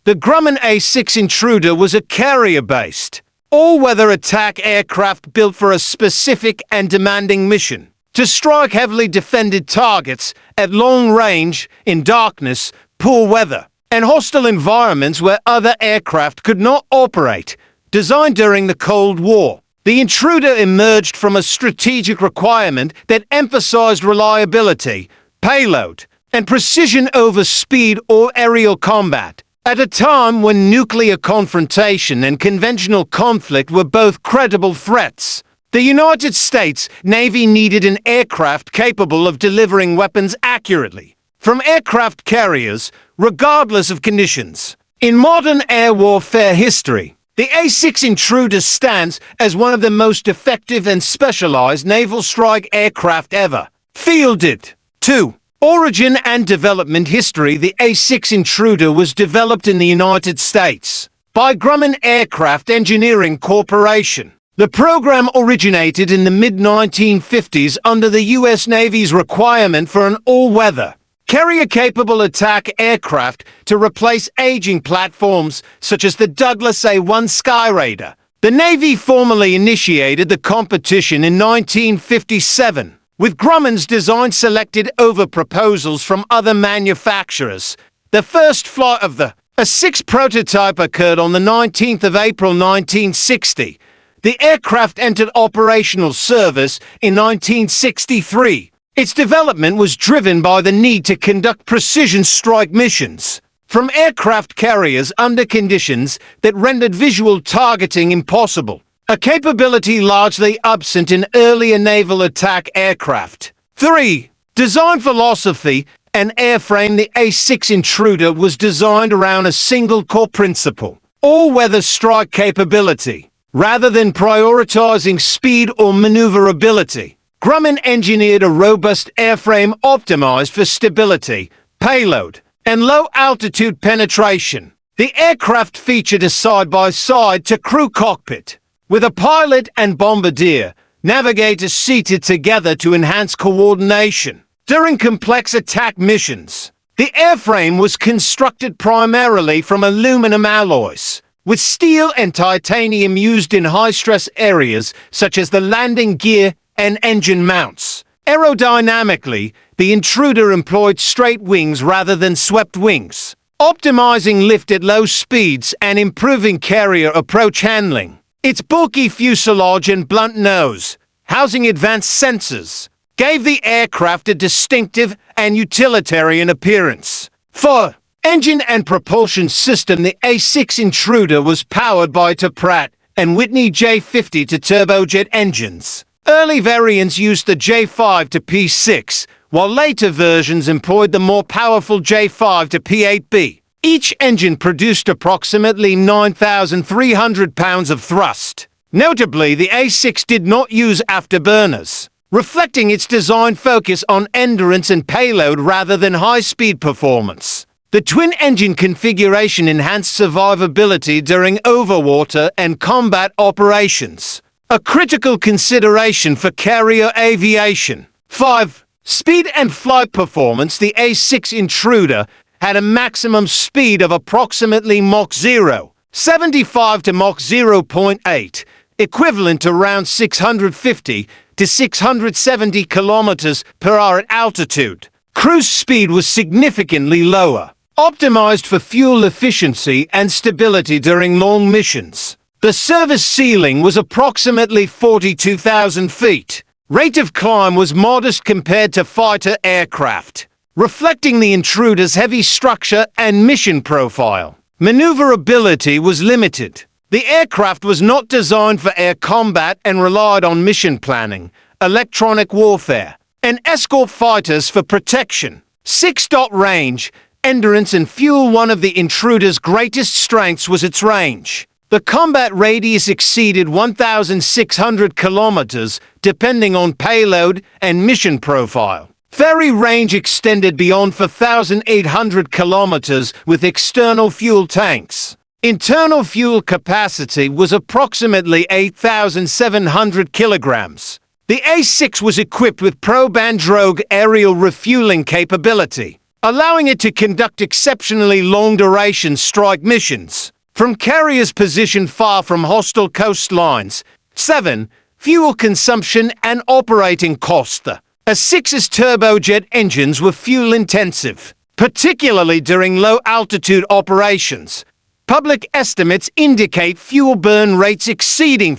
The Grumman A-6 Intruder was a carrier-based, all-weather attack aircraft built for a specific and demanding mission: to strike heavily defended targets at long range, in darkness, poor weather, and hostile environments where other aircraft could not operate. Designed during the Cold War, the Intruder emerged from a strategic requirement that emphasized reliability, payload, and precision over speed or aerial combat. At a time when nuclear confrontation and conventional conflict were both credible threats, the United States Navy needed an aircraft capable of delivering weapons accurately from aircraft carriers, regardless of conditions. In modern air warfare history, the A-6 Intruder stands as one of the most effective and specialized naval strike aircraft ever fielded. 2. Origin and development history. The A-6 Intruder was developed in the United States by Grumman Aircraft Engineering Corporation. The program originated in the mid-1950s under the U.S. Navy's requirement for an all-weather, carrier-capable attack aircraft to replace aging platforms such as the Douglas A-1 Skyraider. The Navy formally initiated the competition in 1957, with Grumman's design selected over proposals from other manufacturers. The first flight of the A-6 prototype occurred on the 19th of April 1960. The aircraft entered operational service in 1963. Its development was driven by the need to conduct precision strike missions from aircraft carriers under conditions that rendered visual targeting impossible, a capability largely absent in earlier naval attack aircraft. 3. Design philosophy and airframe. The A-6 Intruder was designed around a single core principle: all-weather strike capability. Rather than prioritizing speed or maneuverability, Grumman engineered a robust airframe optimized for stability, payload, and low-altitude penetration. The aircraft featured a side-by-side to crew cockpit, with a pilot and bombardier navigator seated together to enhance coordination during complex attack missions. The airframe was constructed primarily from aluminum alloys, with steel and titanium used in high-stress areas such as the landing gear and engine mounts. Aerodynamically, the Intruder employed straight wings rather than swept wings, optimizing lift at low speeds and improving carrier approach handling. Its bulky fuselage and blunt nose, housing advanced sensors, gave the aircraft a distinctive and utilitarian appearance. 4. Engine and propulsion system. The A-6 Intruder was powered by Pratt & Whitney J50 to turbojet engines. Early variants used the J5 to P6, while later versions employed the more powerful J5 to P8B. Each engine produced approximately 9,300 pounds of thrust. Notably, the A-6 did not use afterburners, reflecting its design focus on endurance and payload rather than high-speed performance. The twin-engine configuration enhanced survivability during overwater and combat operations, a critical consideration for carrier aviation. 5. Speed and flight performance. The A-6 Intruder had a maximum speed of approximately Mach 0.75 to Mach 0.8, equivalent to around 650 to 670 kilometers per hour at altitude. Cruise speed was significantly lower, optimized for fuel efficiency and stability during long missions. The service ceiling was approximately 42,000 feet. Rate of climb was modest compared to fighter aircraft, reflecting the Intruder's heavy structure and mission profile. Maneuverability was limited. The aircraft was not designed for air combat and relied on mission planning, electronic warfare, and escort fighters for protection. 6-dot range, endurance and fuel. One of the Intruder's greatest strengths was its range. The combat radius exceeded 1,600 kilometers, depending on payload and mission profile. Ferry range extended beyond 4,800 kilometers with external fuel tanks. Internal fuel capacity was approximately 8,700 kilograms. The A-6 was equipped with probe and drogue aerial refueling capability, allowing it to conduct exceptionally long-duration strike missions from carriers positioned far from hostile coastlines. 7. Fuel consumption and operating cost. The A-6's turbojet engines were fuel-intensive, particularly during low-altitude operations. Public estimates indicate fuel burn rates exceeding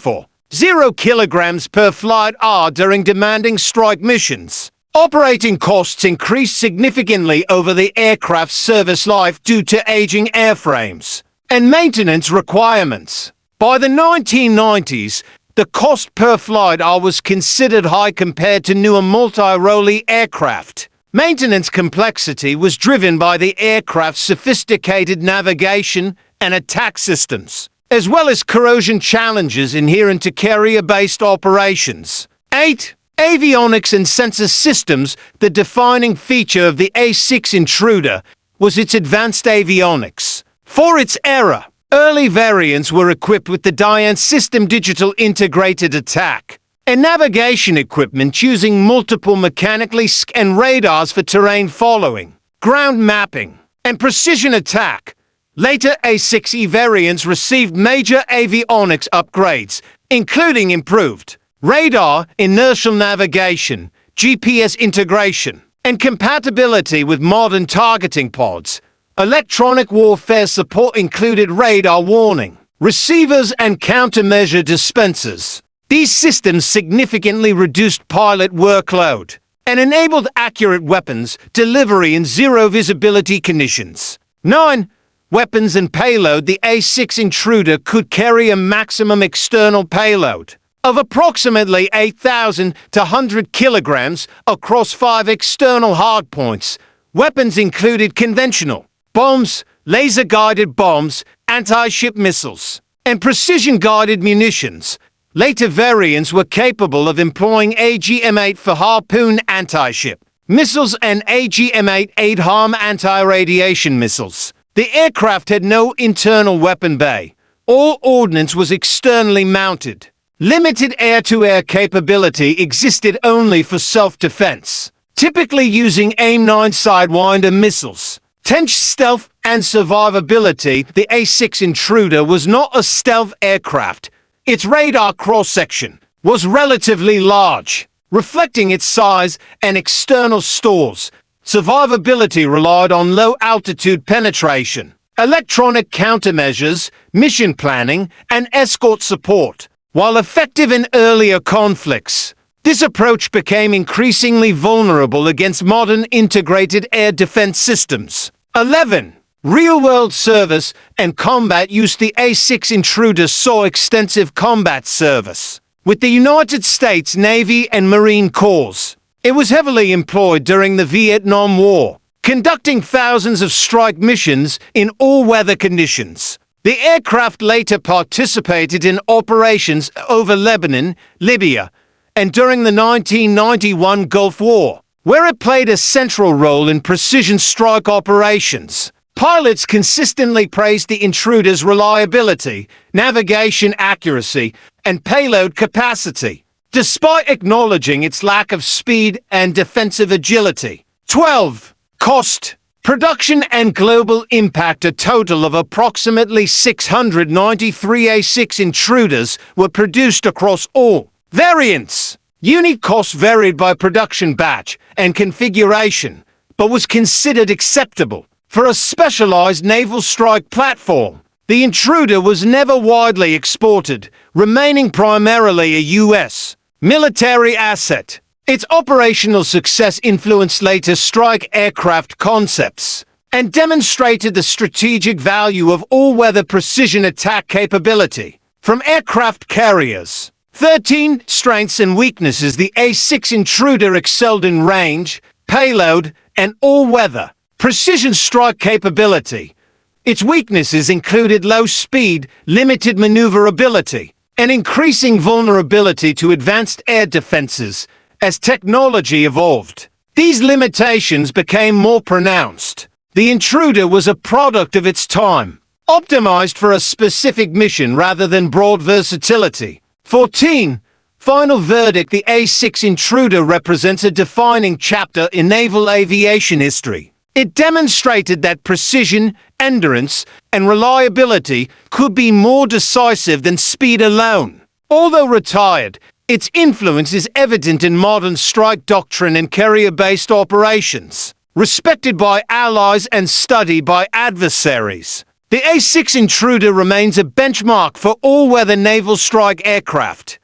0 kilograms per flight hour during demanding strike missions. Operating costs increased significantly over the aircraft's service life due to aging airframes and maintenance requirements. By the 1990s, the cost per flight hour was considered high compared to newer multi-role aircraft. Maintenance complexity was driven by the aircraft's sophisticated navigation and attack systems, as well as corrosion challenges inherent to carrier-based operations. 8. Avionics and sensor systems. The defining feature of the A-6 Intruder was its advanced avionics. For its era, early variants were equipped with the DIAN system digital integrated attack and navigation equipment using multiple mechanically scanned radars for terrain following, ground mapping, and precision attack. Later A-6E variants received major avionics upgrades, including improved radar, inertial navigation, GPS integration, and compatibility with modern targeting pods. Electronic warfare support included radar warning, receivers, and countermeasure dispensers. These systems significantly reduced pilot workload and enabled accurate weapons delivery in zero visibility conditions. 9. Weapons and payload. The A-6 Intruder could carry a maximum external payload of approximately 8,000 to 100 kilograms across 5 external hardpoints. Weapons included conventional bombs, laser-guided bombs, anti-ship missiles, and precision-guided munitions. Later variants were capable of employing AGM-8 for Harpoon anti-ship missiles and AGM-8 AID-harm anti-radiation missiles. The aircraft had no internal weapon bay. All ordnance was externally mounted. Limited air-to-air capability existed only for self-defense, typically using AIM-9 Sidewinder missiles. 10. Stealth and survivability. The A-6 Intruder was not a stealth aircraft. Its radar cross-section was relatively large, reflecting its size and external stores. Survivability relied on low-altitude penetration, electronic countermeasures, mission planning, and escort support. While effective in earlier conflicts, this approach became increasingly vulnerable against modern integrated air defense systems. 11. Real-world service and combat use. The A-6 Intruder saw extensive combat service with the United States Navy and Marine Corps. It was heavily employed during the Vietnam War, conducting thousands of strike missions in all-weather conditions. The aircraft later participated in operations over Lebanon, Libya, and during the 1991 Gulf War, where it played a central role in precision strike operations. Pilots consistently praised the Intruder's reliability, navigation accuracy, and payload capacity, despite acknowledging its lack of speed and defensive agility. 12. Cost, production, and global impact. A total of approximately 693 A-6 Intruders were produced across all variants. Unit cost varied by production batch and configuration, but was considered acceptable for a specialized naval strike platform. The Intruder was never widely exported, remaining primarily a U.S. military asset. Its operational success influenced later strike aircraft concepts and demonstrated the strategic value of all-weather precision attack capability from aircraft carriers. 13. Strengths and weaknesses. The A-6 Intruder excelled in range, payload, and all-weather precision strike capability. Its weaknesses included low speed, limited maneuverability, and increasing vulnerability to advanced air defenses as technology evolved. These limitations became more pronounced. The Intruder was a product of its time, optimized for a specific mission rather than broad versatility. 14. Final verdict. The A-6 Intruder represents a defining chapter in naval aviation history. It demonstrated that precision, endurance, and reliability could be more decisive than speed alone. Although retired, its influence is evident in modern strike doctrine and carrier-based operations, respected by allies and studied by adversaries. The A-6 Intruder remains a benchmark for all-weather naval strike aircraft.